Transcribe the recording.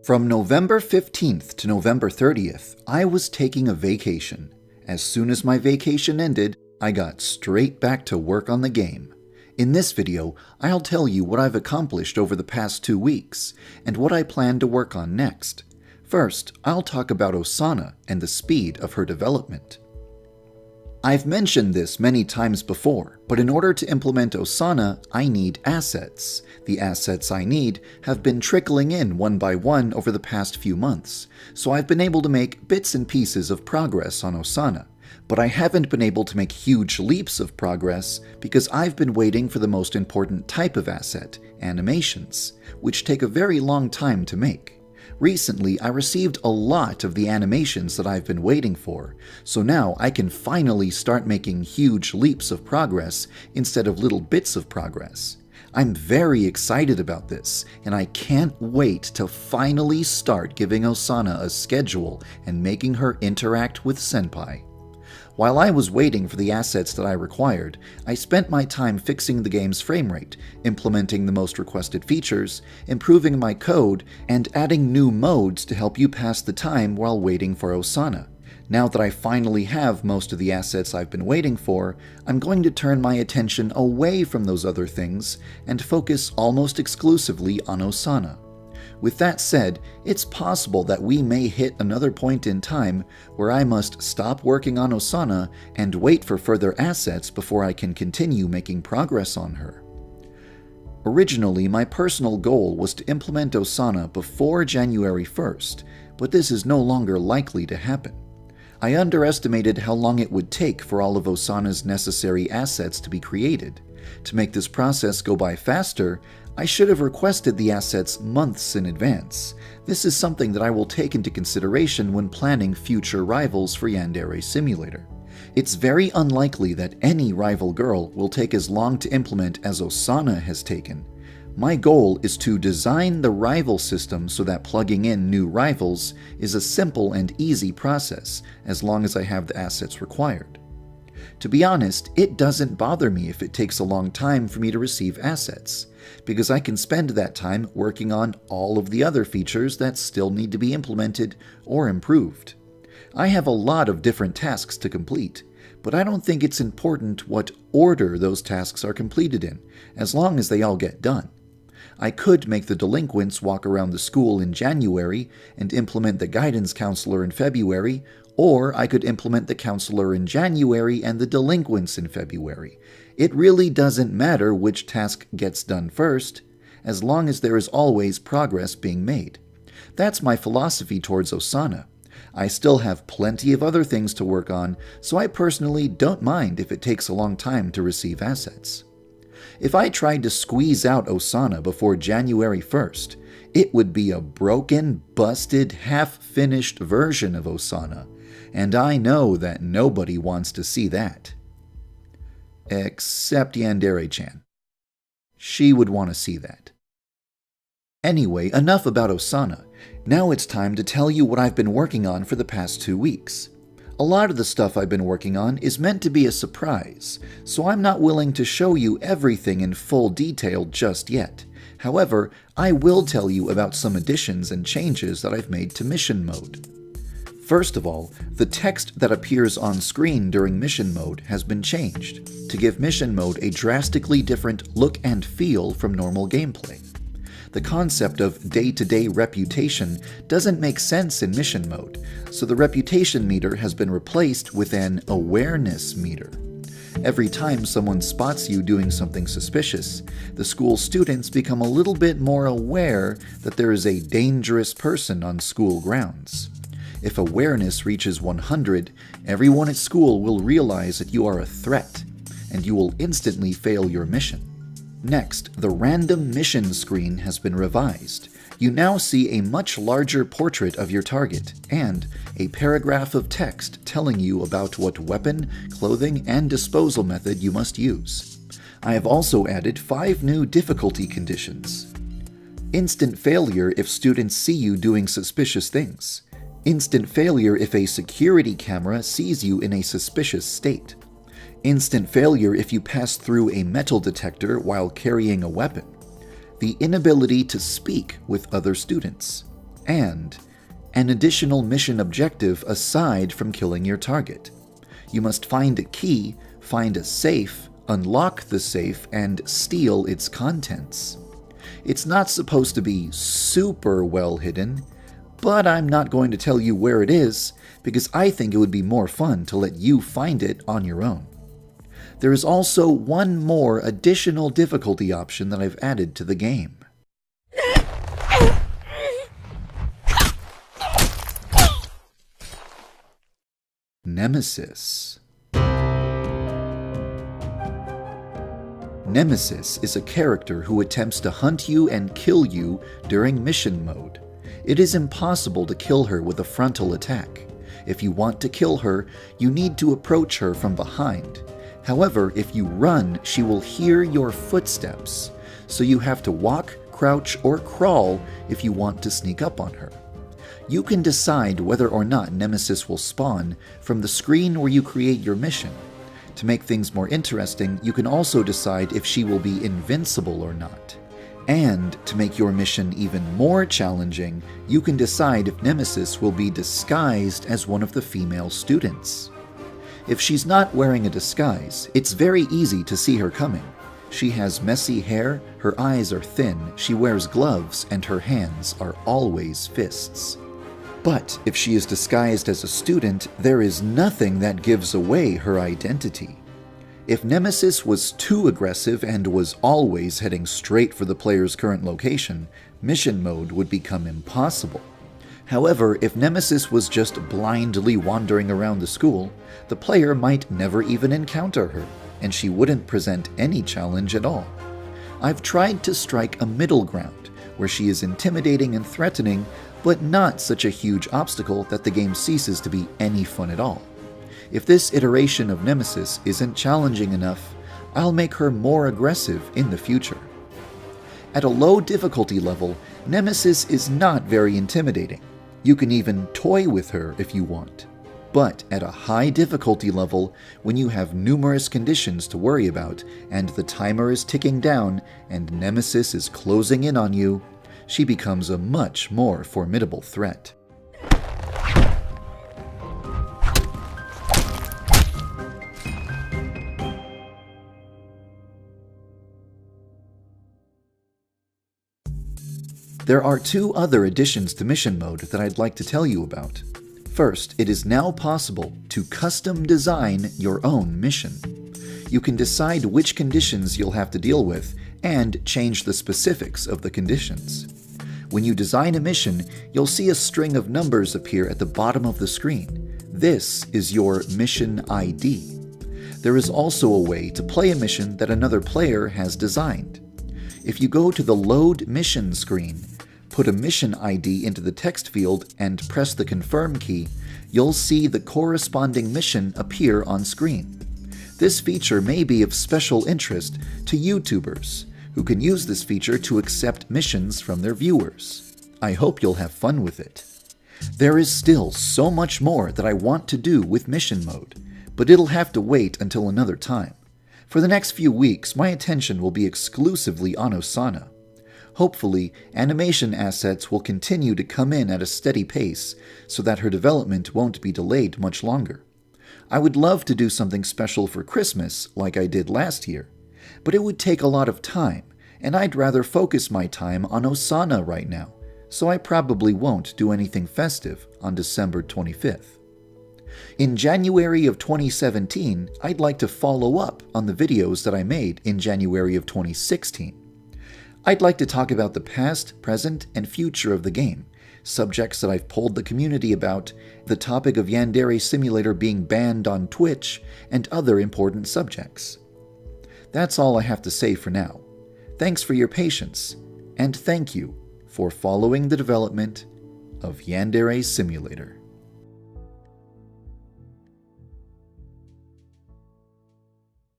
From November 15th to November 30th, I was taking a vacation. As soon as my vacation ended, I got straight back to work on the game. In this video, I'll tell you what I've accomplished over the past 2 weeks, and what I plan to work on next. First, I'll talk about Osana and the speed of her development. I've mentioned this many times before, but in order to implement Osana, I need assets. The assets I need have been trickling in one by one over the past few months, so I've been able to make bits and pieces of progress on Osana. But I haven't been able to make huge leaps of progress because I've been waiting for the most important type of asset, animations, which take a very long time to make. Recently, I received a lot of the animations that I've been waiting for, so now I can finally start making huge leaps of progress instead of little bits of progress. I'm very excited about this, and I can't wait to finally start giving Osana a schedule and making her interact with Senpai. While I was waiting for the assets that I required, I spent my time fixing the game's frame rate, implementing the most requested features, improving my code, and adding new modes to help you pass the time while waiting for Osana. Now that I finally have most of the assets I've been waiting for, I'm going to turn my attention away from those other things and focus almost exclusively on Osana. With that said, it's possible that we may hit another point in time where I must stop working on Osana and wait for further assets before I can continue making progress on her. Originally, my personal goal was to implement Osana before January 1st, but this is no longer likely to happen. I underestimated how long it would take for all of Osana's necessary assets to be created. To make this process go by faster, I should have requested the assets months in advance. This is something that I will take into consideration when planning future rivals for Yandere Simulator. It's very unlikely that any rival girl will take as long to implement as Osana has taken. My goal is to design the rival system so that plugging in new rivals is a simple and easy process as long as I have the assets required. To be honest, it doesn't bother me if it takes a long time for me to receive assets, because I can spend that time working on all of the other features that still need to be implemented or improved. I have a lot of different tasks to complete, but I don't think it's important what order those tasks are completed in, as long as they all get done. I could make the delinquents walk around the school in January and implement the guidance counselor in February, or I could implement the counselor in January and the delinquents in February. It really doesn't matter which task gets done first, as long as there is always progress being made. That's my philosophy towards Osana. I still have plenty of other things to work on, so I personally don't mind if it takes a long time to receive assets. If I tried to squeeze out Osana before January 1st, it would be a broken, busted, half-finished version of Osana, and I know that nobody wants to see that. Except Yandere-chan. She would want to see that. Anyway, enough about Osana. Now it's time to tell you what I've been working on for the past 2 weeks. A lot of the stuff I've been working on is meant to be a surprise, so I'm not willing to show you everything in full detail just yet. However, I will tell you about some additions and changes that I've made to mission mode. First of all, the text that appears on screen during mission mode has been changed to give mission mode a drastically different look and feel from normal gameplay. The concept of day-to-day reputation doesn't make sense in mission mode, so the reputation meter has been replaced with an awareness meter. Every time someone spots you doing something suspicious, the school students become a little bit more aware that there is a dangerous person on school grounds. If awareness reaches 100, everyone at school will realize that you are a threat, and you will instantly fail your mission. Next, the random mission screen has been revised. You now see a much larger portrait of your target, and a paragraph of text telling you about what weapon, clothing, and disposal method you must use. I have also added 5 new difficulty conditions. Instant failure if students see you doing suspicious things. Instant failure if a security camera sees you in a suspicious state. Instant failure if you pass through a metal detector while carrying a weapon. The inability to speak with other students. and an additional mission objective aside from killing your target. You must find a key, find a safe, unlock the safe, and steal its contents. It's not supposed to be super well hidden, but I'm not going to tell you where it is because I think it would be more fun to let you find it on your own. There is also one more additional difficulty option that I've added to the game. Nemesis. Nemesis is a character who attempts to hunt you and kill you during mission mode. It is impossible to kill her with a frontal attack. If you want to kill her, you need to approach her from behind. However, if you run, she will hear your footsteps, so you have to walk, crouch, or crawl if you want to sneak up on her. You can decide whether or not Nemesis will spawn from the screen where you create your mission. To make things more interesting, you can also decide if she will be invincible or not. And to make your mission even more challenging, you can decide if Nemesis will be disguised as one of the female students. If she's not wearing a disguise, it's very easy to see her coming. She has messy hair, her eyes are thin, she wears gloves, and her hands are always fists. But if she is disguised as a student, there is nothing that gives away her identity. If Nemesis was too aggressive and was always heading straight for the player's current location, mission mode would become impossible. However, if Nemesis was just blindly wandering around the school, the player might never even encounter her, and she wouldn't present any challenge at all. I've tried to strike a middle ground, where she is intimidating and threatening, but not such a huge obstacle that the game ceases to be any fun at all. If this iteration of Nemesis isn't challenging enough, I'll make her more aggressive in the future. At a low difficulty level, Nemesis is not very intimidating. You can even toy with her if you want. But at a high difficulty level, when you have numerous conditions to worry about, and the timer is ticking down, and Nemesis is closing in on you, she becomes a much more formidable threat. There are two other additions to mission mode that I'd like to tell you about. First, it is now possible to custom design your own mission. You can decide which conditions you'll have to deal with and change the specifics of the conditions. When you design a mission, you'll see a string of numbers appear at the bottom of the screen. This is your mission ID. There is also a way to play a mission that another player has designed. If you go to the Load Mission screen, put a mission ID into the text field and press the confirm key, you'll see the corresponding mission appear on screen. This feature may be of special interest to YouTubers, who can use this feature to accept missions from their viewers. I hope you'll have fun with it. There is still so much more that I want to do with mission mode, but it'll have to wait until another time. For the next few weeks, my attention will be exclusively on Osana. Hopefully, animation assets will continue to come in at a steady pace so that her development won't be delayed much longer. I would love to do something special for Christmas like I did last year, but it would take a lot of time, and I'd rather focus my time on Osana right now, so I probably won't do anything festive on December 25th. In January of 2017, I'd like to follow up on the videos that I made in January of 2016. I'd like to talk about the past, present, and future of the game, subjects that I've polled the community about, the topic of Yandere Simulator being banned on Twitch, and other important subjects. That's all I have to say for now. Thanks for your patience, and thank you for following the development of Yandere Simulator.